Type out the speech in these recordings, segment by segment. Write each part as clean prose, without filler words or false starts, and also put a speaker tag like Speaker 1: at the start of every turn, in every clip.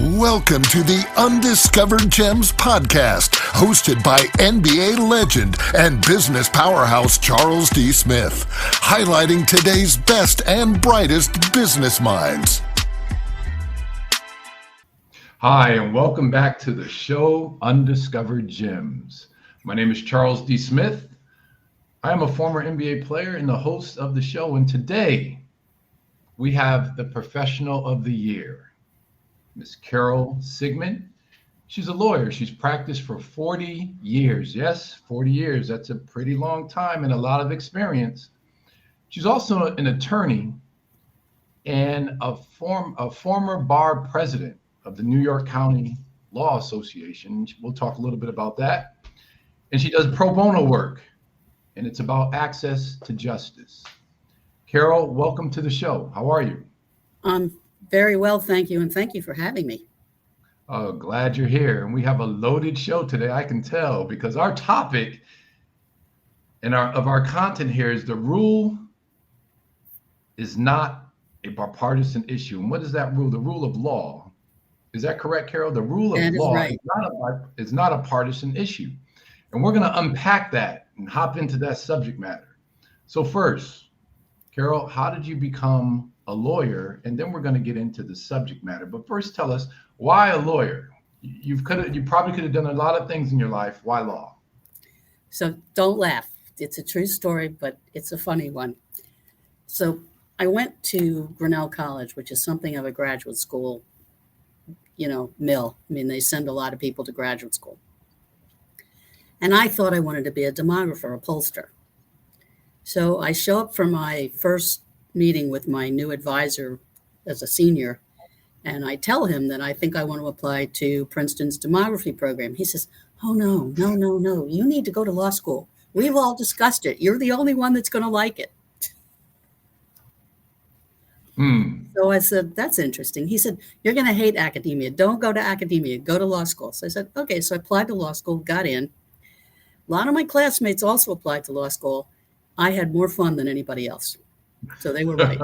Speaker 1: Welcome to the Undiscovered Gems podcast, hosted by NBA legend and business powerhouse Charles D. Smith, highlighting today's best and brightest business minds.
Speaker 2: Hi, and welcome back to the show, Undiscovered Gems. My name is Charles D. Smith. I am a former NBA player and the host of the show, and today we have the Professional of the Year, Miss Carol Sigmond. She's a lawyer. She's practiced for 40 years. Yes, 40 years. That's a pretty long time and a lot of experience. She's also an attorney and a former bar president of the New York County Law Association. We'll talk a little bit about that. And she does pro bono work, and it's about access to justice. Carol, welcome to the show. How are you?
Speaker 3: Very well, thank you, and thank you for having me.
Speaker 2: Oh, glad you're here. And we have a loaded show today, I can tell, because our topic and our content here is the rule is not a bipartisan issue. And what is that rule? The rule of law. Is that correct, Carol? The rule of law
Speaker 3: right.
Speaker 2: is not a partisan issue. And we're going to unpack that and hop into that subject matter. So first, Carol, how did you become a lawyer? And then we're going to get into the subject matter. But first, tell us, why a lawyer? You probably could have done a lot of things in your life. Why law?
Speaker 3: So don't laugh. It's a true story, but it's a funny one. So I went to Grinnell College, which is something of a graduate school, mill. I mean, they send a lot of people to graduate school. And I thought I wanted to be a demographer, a pollster. So I show up for my first meeting with my new advisor as a senior, and I tell him that I think I want to apply to Princeton's demography program. He says, "Oh, no. You need to go to law school. We've all discussed it. You're the only one that's going to like it." So I said, "That's interesting." He said, "You're going to hate academia. Don't go to academia. Go to law school." So I said, okay. So I applied to law school, got in. A lot of my classmates also applied to law school. I had more fun than anybody else. So they were right.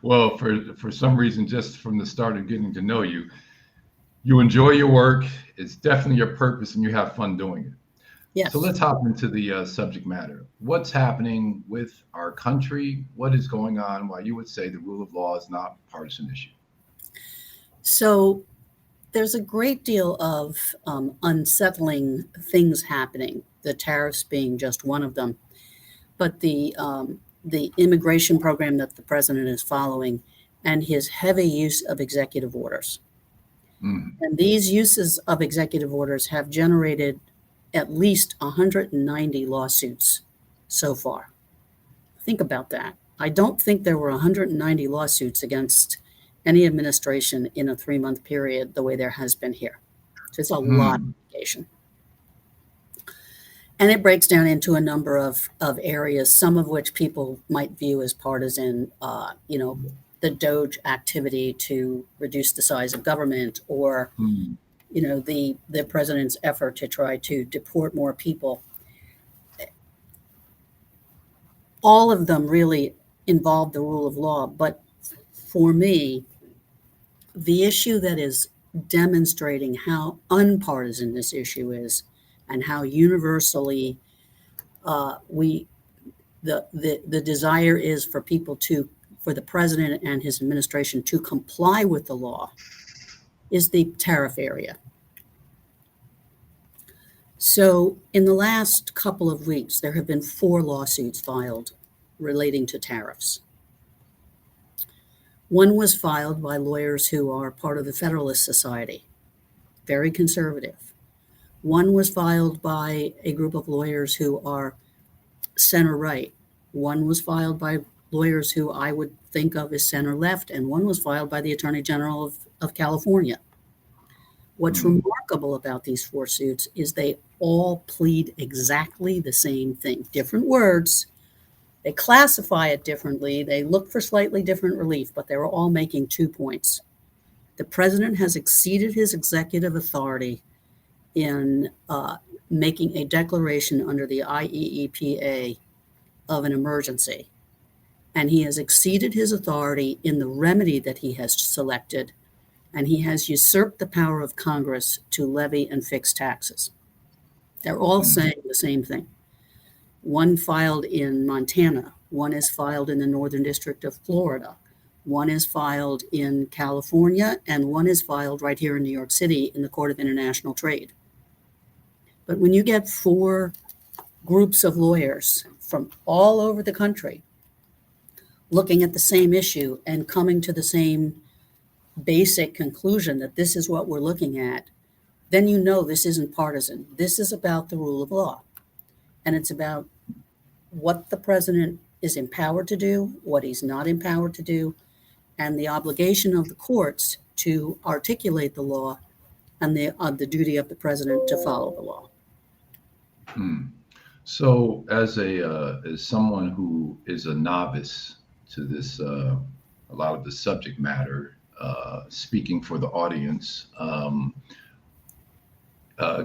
Speaker 2: Well, for some reason, just from the start of getting to know you, you enjoy your work. It's definitely your purpose and you have fun doing it.
Speaker 3: Yes.
Speaker 2: So let's hop into the subject matter. What's happening with our country? What is going on? Why you would say the rule of law is not a partisan issue? So
Speaker 3: there's a great deal of unsettling things happening, the tariffs being just one of them. But the immigration program that the president is following and his heavy use of executive orders. And these uses of executive orders have generated at least 190 lawsuits so far. Think about that. I don't think there were 190 lawsuits against any administration in a 3-month period the way there has been here. So it's a lot of litigation. And it breaks down into a number of areas, some of which people might view as partisan, the Doge activity to reduce the size of government, or the president's effort to try to deport more people. All of them really involve the rule of law. But for me, the issue that is demonstrating how unpartisan this issue is and how universally the desire is for people for the president and his administration to comply with the law is the tariff area. So in the last couple of weeks, there have been 4 lawsuits filed relating to tariffs. One was filed by lawyers who are part of the Federalist Society, very conservative. One was filed by a group of lawyers who are center-right. One was filed by lawyers who I would think of as center-left, and one was filed by the Attorney General of California. What's remarkable about these 4 suits is they all plead exactly the same thing. Different words. They classify it differently. They look for slightly different relief, but they were all making 2 points. The president has exceeded his executive authority in making a declaration under the IEEPA of an emergency. and he has exceeded his authority in the remedy that he has selected, and he has usurped the power of Congress to levy and fix taxes. They're all saying the same thing. One filed in Montana, one is filed in the Northern District of Florida, one is filed in California, and one is filed right here in New York City in the Court of International Trade. But when you get 4 groups of lawyers from all over the country looking at the same issue and coming to the same basic conclusion that this is what we're looking at, then you know this isn't partisan. This is about the rule of law. And it's about what the president is empowered to do, what he's not empowered to do, and the obligation of the courts to articulate the law and the duty of the president to follow the law.
Speaker 2: So as someone who is a novice to this, a lot of the subject matter, speaking for the audience,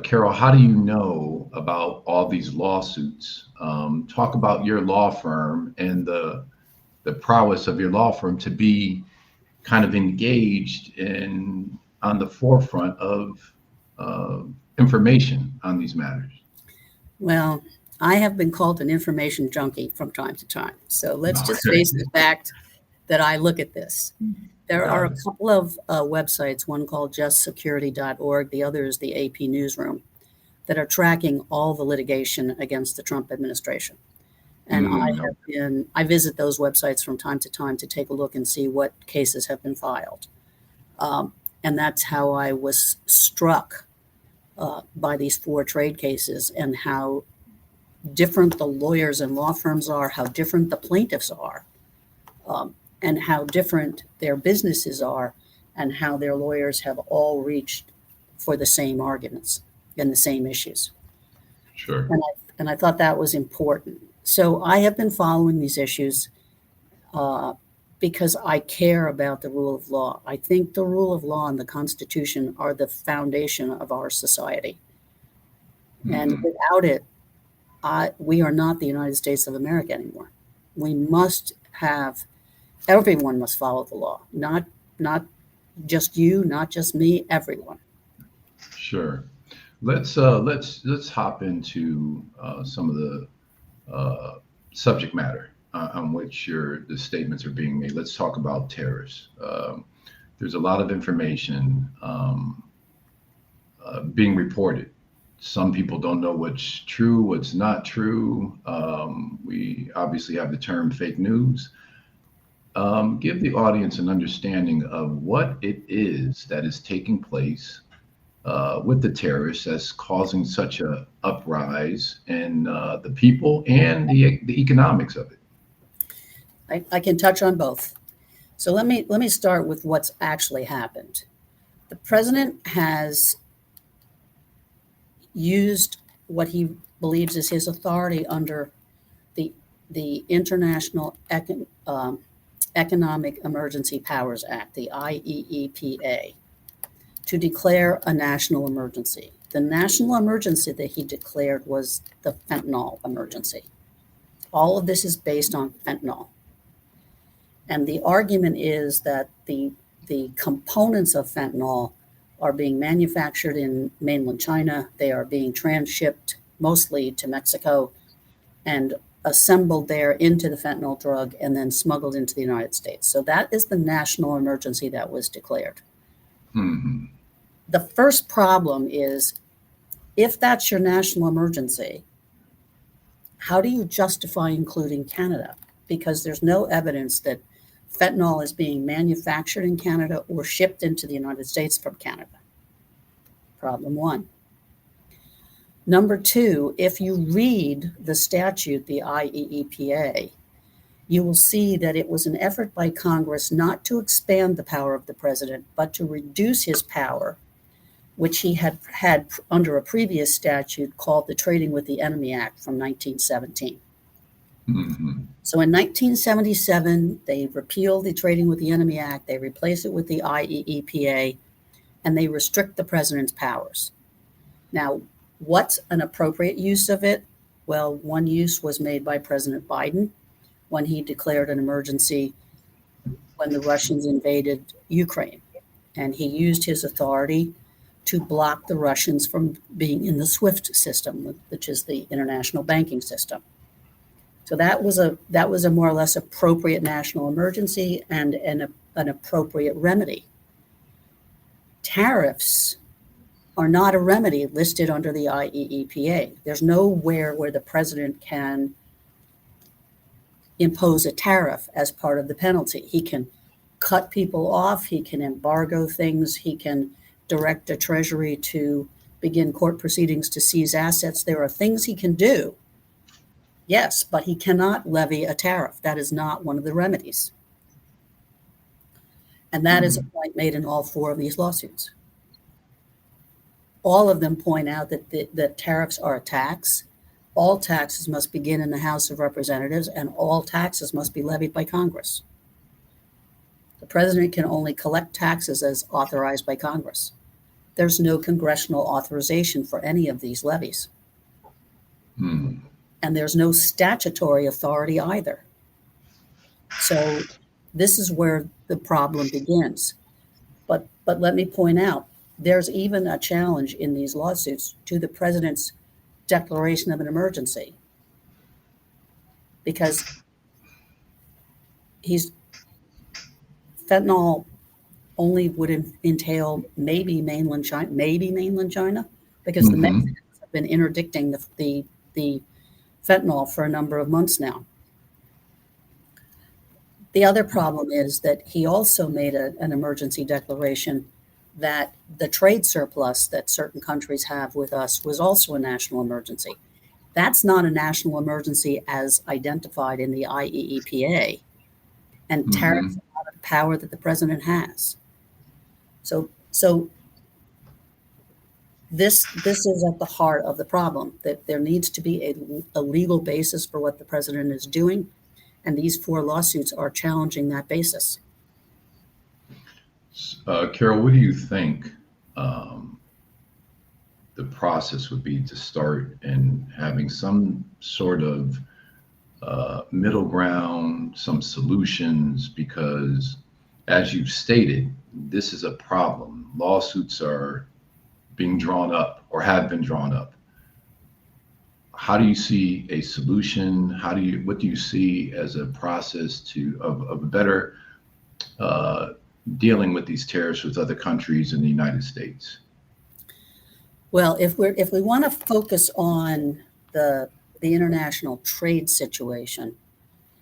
Speaker 2: Carol, how do you know about all these lawsuits? Talk about your law firm and the prowess of your law firm to be kind of engaged in on the forefront of information on these matters.
Speaker 3: Well, I have been called an information junkie from time to time. So let's just face the fact that I look at this. There are a couple of websites, one called justsecurity.org, the other is the AP Newsroom, that are tracking all the litigation against the Trump administration. And I visit those websites from time to time to take a look and see what cases have been filed. And that's how I was struck by these 4 trade cases and how different the lawyers and law firms are, how different the plaintiffs are, and how different their businesses are, and how their lawyers have all reached for the same arguments and the same issues.
Speaker 2: Sure.
Speaker 3: And I thought that was important. So I have been following these issues because I care about the rule of law. I think the rule of law and the Constitution are the foundation of our society. And without it, we are not the United States of America anymore. We must have, everyone must follow the law, not just you, not just me, everyone.
Speaker 2: Sure. Let's hop into some of the subject matter on which the statements are being made. Let's talk about tariffs. There's a lot of information being reported. Some people don't know what's true, what's not true. We obviously have the term fake news. Give the audience an understanding of what it is that is taking place with the tariffs that's causing such a uprise in the people and the economics of it.
Speaker 3: I can touch on both. So let me start with what's actually happened. The president has used what he believes is his authority under the International Economic Emergency Powers Act, the IEEPA, to declare a national emergency. The national emergency that he declared was the fentanyl emergency. All of this is based on fentanyl. And the argument is that the components of fentanyl are being manufactured in mainland China. They are being transshipped mostly to Mexico and assembled there into the fentanyl drug and then smuggled into the United States. So that is the national emergency that was declared.
Speaker 2: Mm-hmm.
Speaker 3: The first problem is, if that's your national emergency, how do you justify including Canada? Because there's no evidence that fentanyl is being manufactured in Canada or shipped into the United States from Canada. Problem 1. Number 2, if you read the statute, the IEEPA, you will see that it was an effort by Congress not to expand the power of the president, but to reduce his power, which he had under a previous statute called the Trading with the Enemy Act from 1917.
Speaker 2: Mm-hmm.
Speaker 3: So in 1977, they repealed the Trading with the Enemy Act, they replaced it with the IEEPA, and they restrict the president's powers. Now, what's an appropriate use of it? Well, one use was made by President Biden when he declared an emergency when the Russians invaded Ukraine. And he used his authority to block the Russians from being in the SWIFT system, which is the international banking system. So that was a more or less appropriate national emergency and an appropriate remedy. Tariffs are not a remedy listed under the IEEPA. There's nowhere where the president can impose a tariff as part of the penalty. He can cut people off, he can embargo things, he can direct a treasury to begin court proceedings to seize assets. There are things he can do, yes, but he cannot levy a tariff. That is not one of the remedies. And that is a point made in all four of these lawsuits. All of them point out that tariffs are a tax. All taxes must begin in the House of Representatives, and all taxes must be levied by Congress. The president can only collect taxes as authorized by Congress. There's no congressional authorization for any of these levies. And there's no statutory authority either. So this is where the problem begins. But let me point out, there's even a challenge in these lawsuits to the president's declaration of an emergency, because fentanyl only would entail maybe mainland China, because the Mexicans have been interdicting the fentanyl for a number of months now. The other problem is that he also made an emergency declaration that the trade surplus that certain countries have with us was also a national emergency. That's not a national emergency as identified in the IEEPA, and tariffs are not a power that the president has. So this is at the heart of the problem, that there needs to be a legal basis for what the president is doing, and these four lawsuits are challenging that basis.
Speaker 2: Carol, what do you think the process would be to start in having some sort of middle ground, some solutions? Because as you've stated, this is a problem. Lawsuits are being drawn up or have been drawn up. How do you see a solution? What do you see as a process of better dealing with these tariffs with other countries in the United States?
Speaker 3: Well, if we want to focus on the international trade situation,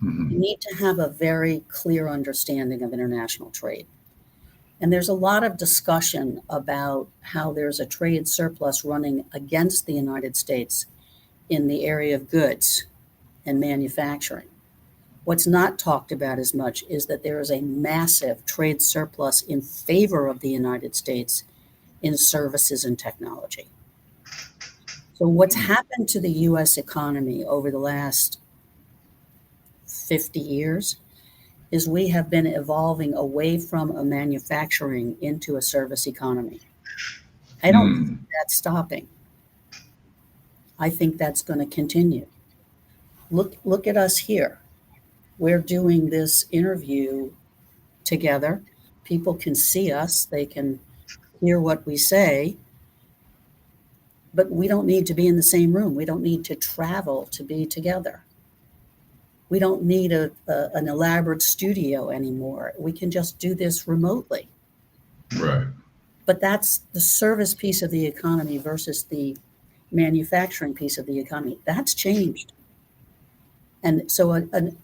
Speaker 3: we need to have a very clear understanding of international trade. And there's a lot of discussion about how there's a trade surplus running against the United States in the area of goods and manufacturing. What's not talked about as much is that there is a massive trade surplus in favor of the United States in services and technology. So what's happened to the U.S. economy over the last 50 years is we have been evolving away from a manufacturing into a service economy. I don't think that's stopping. I think that's going to continue. Look at us here. We're doing this interview together. People can see us. They can hear what we say. But we don't need to be in the same room. We don't need to travel to be together. We don't need an elaborate studio anymore. We can just do this remotely.
Speaker 2: Right.
Speaker 3: But that's the service piece of the economy versus the manufacturing piece of the economy. That's changed. And so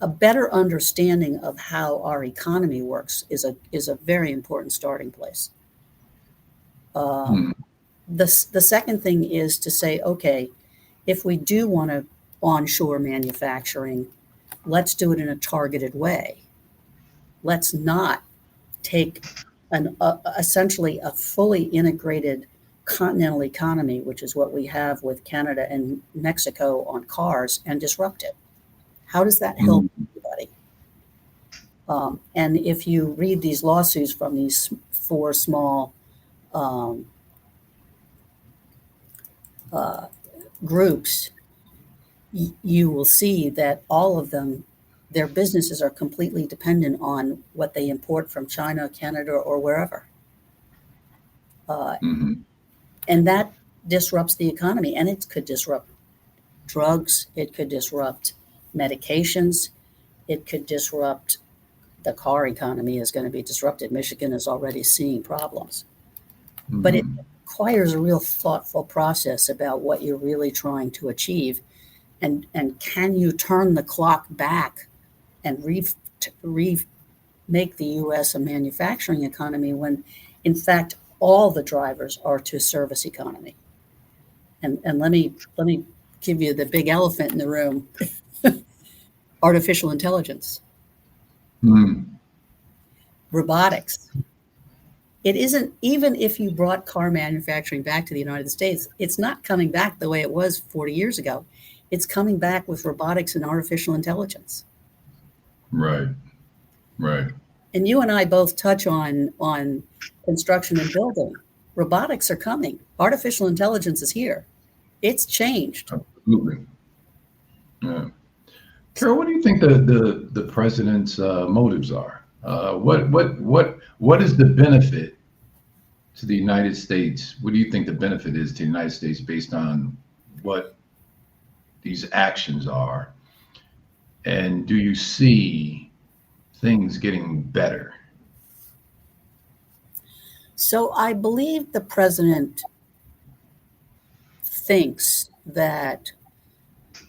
Speaker 3: a better understanding of how our economy works is a very important starting place. The second thing is to say, okay, if we do want to onshore manufacturing, let's do it in a targeted way. Let's not take essentially a fully integrated continental economy, which is what we have with Canada and Mexico on cars, and disrupt it. How does that help everybody? And if you read these lawsuits from these four small groups, you will see that all of them their businesses are completely dependent on what they import from China, Canada, or wherever.
Speaker 2: Mm-hmm.
Speaker 3: And that disrupts the economy, and it could disrupt drugs, it could disrupt medications, it could disrupt the car economy is going to be disrupted. Michigan is already seeing problems.
Speaker 2: Mm-hmm.
Speaker 3: But it requires a real thoughtful process about what you're really trying to achieve. And can you turn the clock back and make the U.S. a manufacturing economy when, in fact, all the drivers are to service economy? And let me give you the big elephant in the room: artificial intelligence, robotics. It isn't, even if you brought car manufacturing back to the United States, it's not coming back the way it was 40 years ago. It's coming back with robotics and artificial intelligence.
Speaker 2: Right.
Speaker 3: And you and I both touch on construction and building. Robotics are coming. Artificial intelligence is here. It's changed.
Speaker 2: Absolutely. Yeah. Carol, what do you think the president's motives are? What is the benefit to the United States? What do you think the benefit is to the United States based on what these actions are? And do you see things getting better?
Speaker 3: So I believe the president thinks that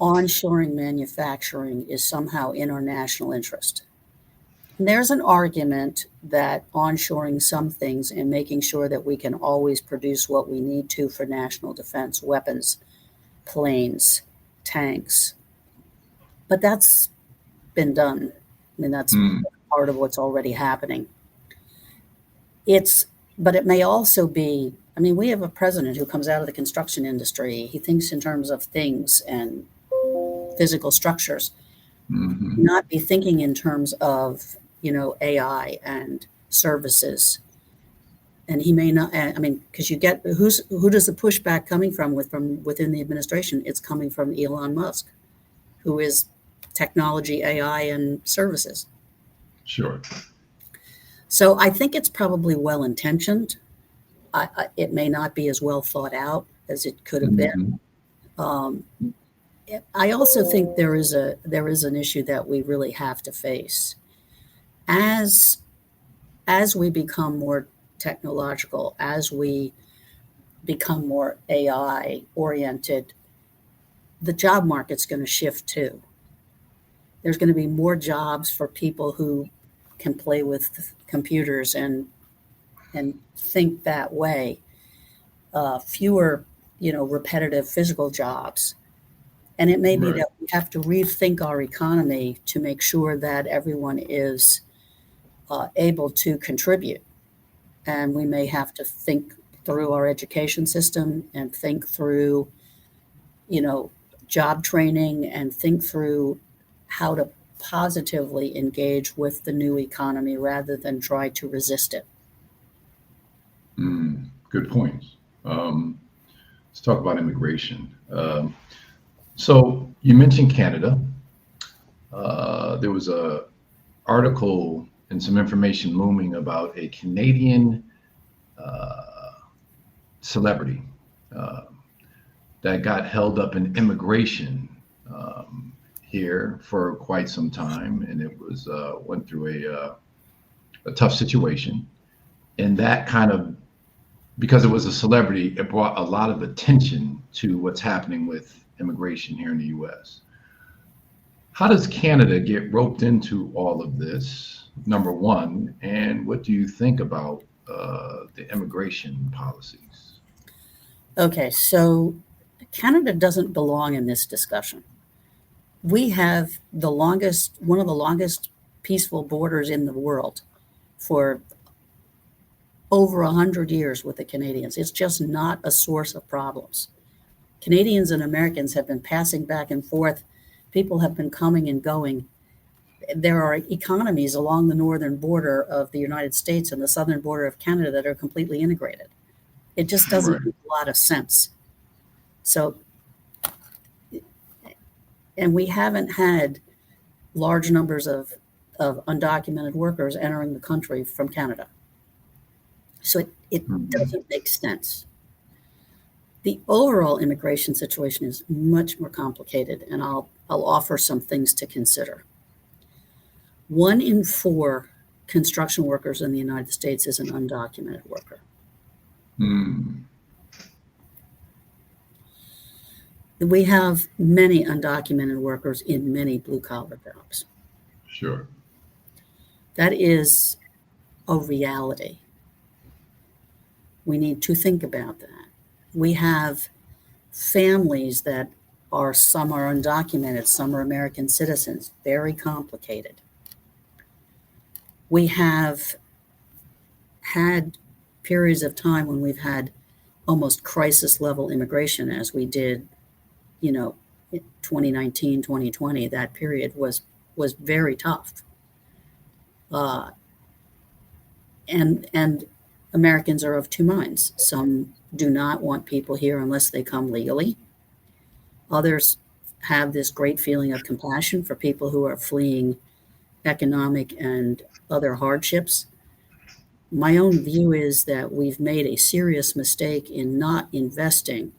Speaker 3: onshoring manufacturing is somehow in our national interest. And there's an argument that onshoring some things and making sure that we can always produce what we need to for national defense, weapons, planes, tanks. But that's been done. I mean, that's part of what's already happening. But it may also be, I mean, we have a president who comes out of the construction industry. He thinks in terms of things and physical structures, not be thinking in terms of, AI and services. And he may not, I mean, because you get, who does the pushback coming from within the administration? It's coming from Elon Musk, who is technology, AI, and services.
Speaker 2: Sure.
Speaker 3: So I think it's probably well-intentioned. It may not be as well thought out as it could have been. I also think there is an issue that we really have to face. As we become more technological, as we become more AI oriented, the job market's going to shift too. There's going to be more jobs for people who can play with computers and think that way. Fewer, repetitive physical jobs. And it may be that we have to rethink our economy to make sure that everyone is able to contribute. And we may have to think through our education system and think through, job training and think through how to positively engage with the new economy rather than try to resist it.
Speaker 2: Good points. Let's talk about immigration. So you mentioned Canada. There was a article and some information looming about a Canadian celebrity that got held up in immigration here for quite some time, and it was went through a tough situation, and that kind of, because it was a celebrity, it brought a lot of attention to what's happening with immigration here in the U.S. How does Canada get roped into all of this, number one, and what do you think about the immigration policies?
Speaker 3: Okay, so Canada doesn't belong in this discussion. We have one of the longest peaceful borders in the world for over 100 years with the Canadians. It's just not a source of problems. Canadians and Americans have been passing back and forth. People have been coming and going. There are economies along the northern border of the United States and the southern border of Canada that are completely integrated. It just doesn't make a lot of sense. So, and we haven't had large numbers of undocumented workers entering the country from Canada. So it doesn't make sense. The overall immigration situation is much more complicated, and I'll offer some things to consider. 1 in 4 construction workers in the United States is an undocumented worker. We have many undocumented workers in many blue-collar jobs.
Speaker 2: Sure.
Speaker 3: That is a reality. We need to think about that. We have families that some are undocumented, some are American citizens, very complicated. We have had periods of time when we've had almost crisis level immigration, as we did, 2019, 2020. That period was very tough. And Americans are of two minds. Some do not want people here unless they come legally. Others have this great feeling of compassion for people who are fleeing economic and other hardships. My own view is that we've made a serious mistake in not investing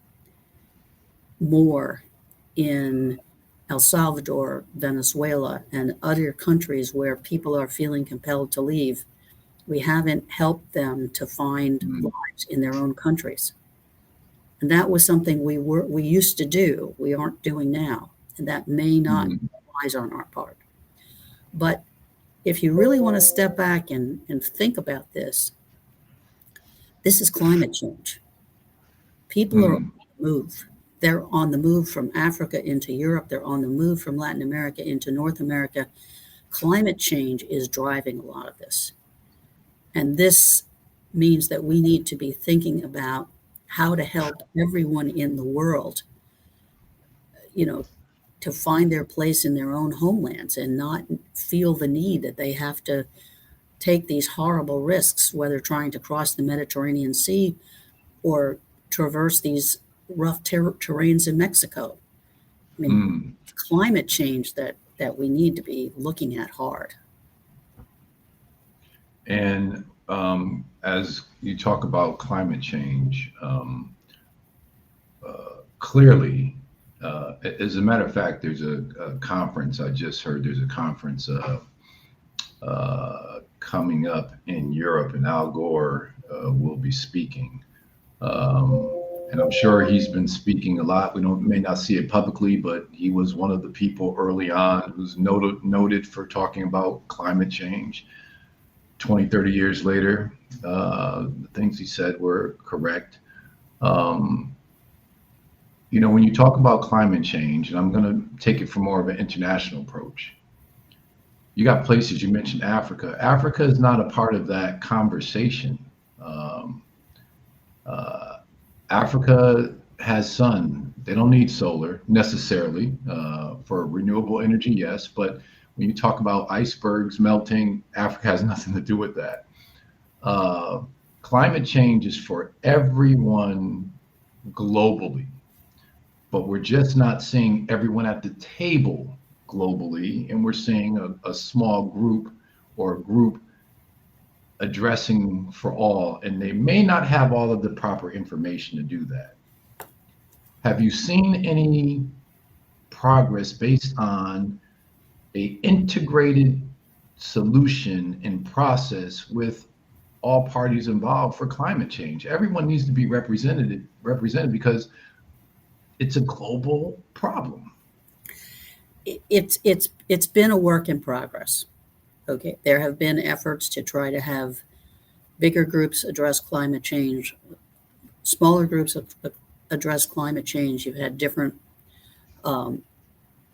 Speaker 3: more in El Salvador, Venezuela, and other countries where people are feeling compelled to leave. We haven't helped them to find lives in their own countries. And that was something we used to do, we aren't doing now. And that may not be wise on our part. But if you really want to step back and think about this is climate change. People are on the move. They're on the move from Africa into Europe. They're on the move from Latin America into North America. Climate change is driving a lot of this. And this means that we need to be thinking about how to help everyone in the world, to find their place in their own homelands and not feel the need that they have to take these horrible risks, whether trying to cross the Mediterranean Sea or traverse these rough terrains in Mexico. I mean, climate change that we need to be looking at hard.
Speaker 2: And as you talk about climate change, clearly, as a matter of fact, there's a conference, I just heard there's a conference coming up in Europe, and Al Gore will be speaking. And I'm sure he's been speaking a lot. We may not see it publicly, but he was one of the people early on who's noted for talking about climate change. 20, 30 years later, the things he said were correct. When you talk about climate change, and I'm going to take it from more of an international approach, you got places, you mentioned Africa. Africa is not a part of that conversation. Africa has sun. They don't need solar necessarily for renewable energy, yes, but when you talk about icebergs melting, Africa has nothing to do with that. Climate change is for everyone globally, but we're just not seeing everyone at the table globally, and we're seeing a small group or a group addressing for all, and they may not have all of the proper information to do that. Have you seen any progress based on an integrated solution and process with all parties involved for climate change? Everyone needs to be represented because it's a global problem.
Speaker 3: It's been a work in progress. Okay, there have been efforts to try to have bigger groups address climate change, smaller groups address climate change. You've had different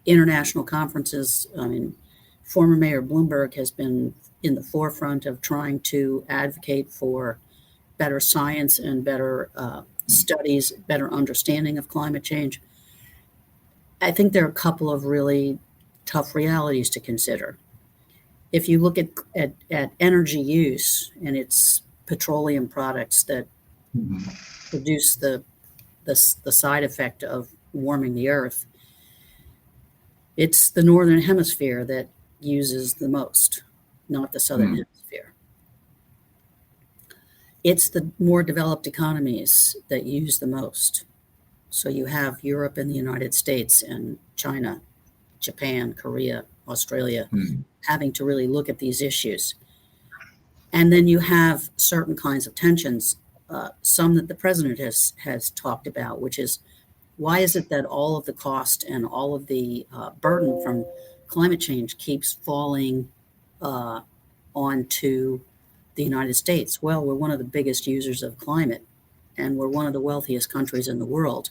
Speaker 3: international conferences. I mean, former Mayor Bloomberg has been in the forefront of trying to advocate for better science and better studies, better understanding of climate change. I think there are a couple of really tough realities to consider. If you look at energy use, and it's petroleum products that produce the side effect of warming the earth, It's the Northern Hemisphere that uses the most, not the Southern Hemisphere. It's the more developed economies that use the most. So you have Europe and the United States and China, Japan, Korea, Australia, having to really look at these issues. And then you have certain kinds of tensions, some that the president has talked about, which is, why is it that all of the cost and all of the burden from climate change keeps falling onto the United States? Well, we're one of the biggest users of climate, and we're one of the wealthiest countries in the world,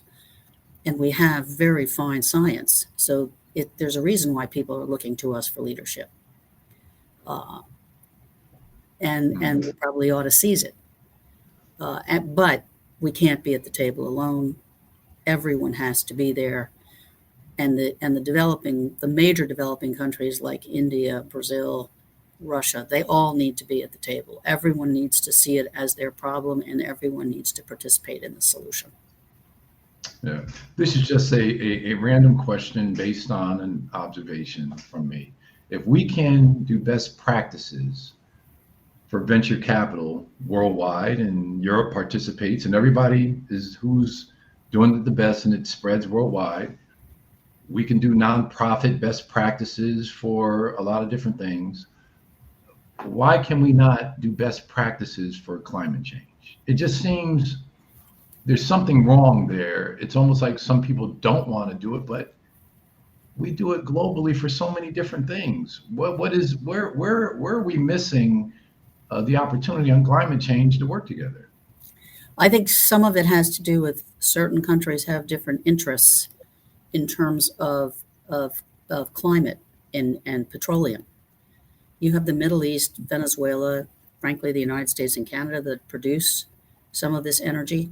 Speaker 3: and we have very fine science. So there's a reason why people are looking to us for leadership, and we probably ought to seize it. But we can't be at the table alone. Everyone has to be there, and the major developing countries like India, Brazil, Russia, they all need to be at the table. Everyone needs to see it as their problem, and everyone needs to participate in the solution.
Speaker 2: Yeah, this is just a random question based on an observation from me. If we can do best practices for venture capital worldwide, and Europe participates, and everybody is who's doing the best, and it spreads worldwide. We can do nonprofit best practices for a lot of different things. Why can we not do best practices for climate change? It just seems there's something wrong there. It's almost like some people don't want to do it, but we do it globally for so many different things. Where are we missing the opportunity on climate change to work together?
Speaker 3: I think some of it has to do with certain countries have different interests in terms of climate and petroleum. You have the Middle East, Venezuela, frankly, the United States and Canada that produce some of this energy.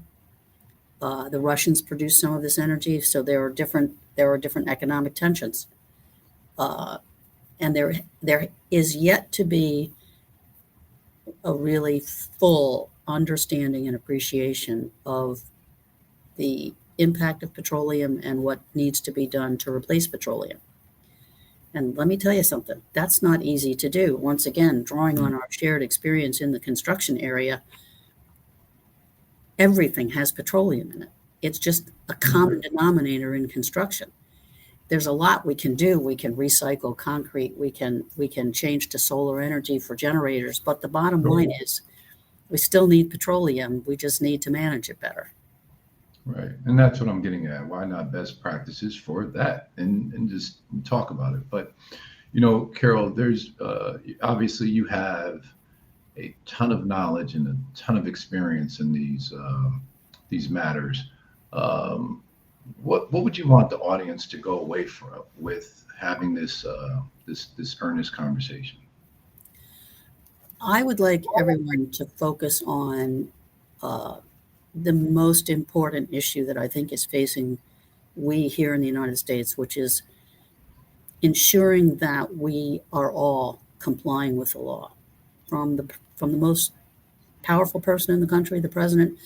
Speaker 3: The Russians produce some of this energy, so there are different economic tensions, and there is yet to be a really full understanding and appreciation of the impact of petroleum and what needs to be done to replace petroleum. And let me tell you something, that's not easy to do. Once again, drawing on our shared experience in the construction area, everything has petroleum in it. It's just a common denominator in construction. There's a lot we can do. We can recycle concrete. We can change to solar energy for generators. But the bottom line is we still need petroleum. We just need to manage it better.
Speaker 2: Right. And that's what I'm getting at. Why not best practices for that and just talk about it? But, Carol, there's obviously you have a ton of knowledge and a ton of experience in these matters. What would you want the audience to go away with having this earnest conversation?
Speaker 3: I would like everyone to focus on the most important issue that I think is facing we here in the United States, which is ensuring that we are all complying with the law, from the most powerful person in the country, the president,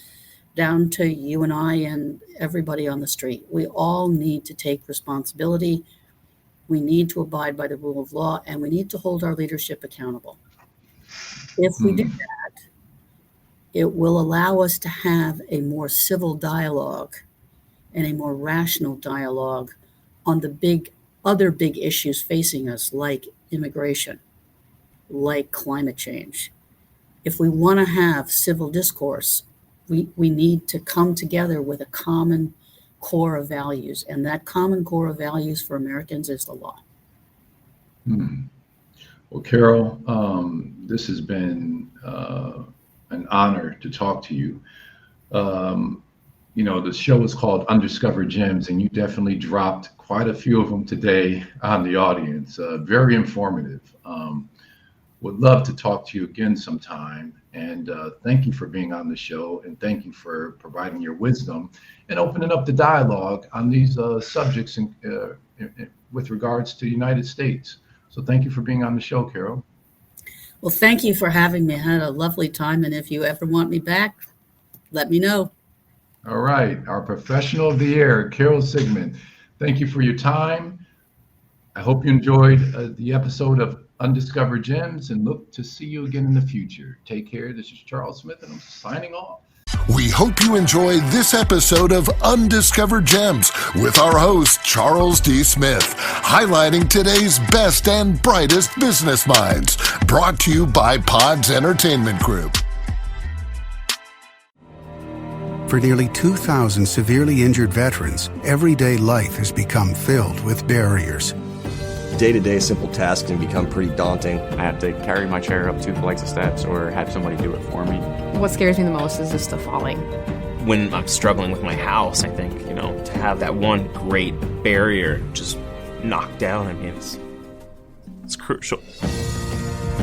Speaker 3: down to you and I and everybody on the street. We all need to take responsibility. We need to abide by the rule of law, and we need to hold our leadership accountable. If we do that, it will allow us to have a more civil dialogue and a more rational dialogue on the other big issues facing us, like immigration, like climate change. If we want to have civil discourse, we need to come together with a common core of values, and that common core of values for Americans is the law.
Speaker 2: Well, Carol, this has been an honor to talk to you. The show is called Undiscovered Gems, and you definitely dropped quite a few of them today on the audience. Very informative. Would love to talk to you again sometime. And thank you for being on the show, and thank you for providing your wisdom and opening up the dialogue on these subjects with regards to the United States. So thank you for being on the show, Carol.
Speaker 3: Well, thank you for having me. I had a lovely time, and if you ever want me back, let me know.
Speaker 2: All right. Our professional of the year, Carol Sigmond. Thank you for your time. I hope you enjoyed the episode of Undiscovered Gems and look to see you again in the future. Take care. This is Charles Smith, and I'm signing off.
Speaker 1: We hope you enjoyed this episode of Undiscovered Gems with our host, Charles D. Smith, highlighting today's best and brightest business minds. Brought to you by Pods Entertainment Group.
Speaker 4: For nearly 2,000 severely injured veterans, everyday life has become filled with barriers.
Speaker 5: Day-to-day simple tasks can become pretty daunting.
Speaker 6: I have to carry my chair up 2 flights of steps or have somebody do it for me.
Speaker 7: What scares me the most is just the falling.
Speaker 8: When I'm struggling with my house, I think, to have that one great barrier just knocked down, it's crucial.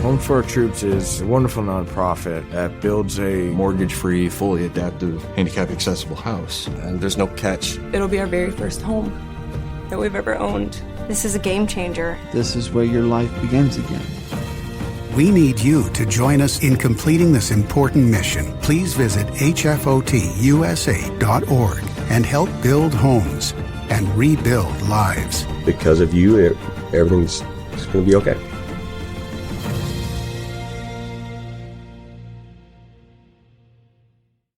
Speaker 9: Home for Our Troops is a wonderful nonprofit that builds a
Speaker 10: mortgage-free, fully adaptive, handicap-accessible house.
Speaker 5: And there's no catch.
Speaker 11: It'll be our very first home that we've ever owned. This is a game changer.
Speaker 12: This is where your life begins again.
Speaker 4: We need you to join us in completing this important mission. Please visit hfotusa.org and help build homes and rebuild lives.
Speaker 5: Because of you, everything's going to be okay.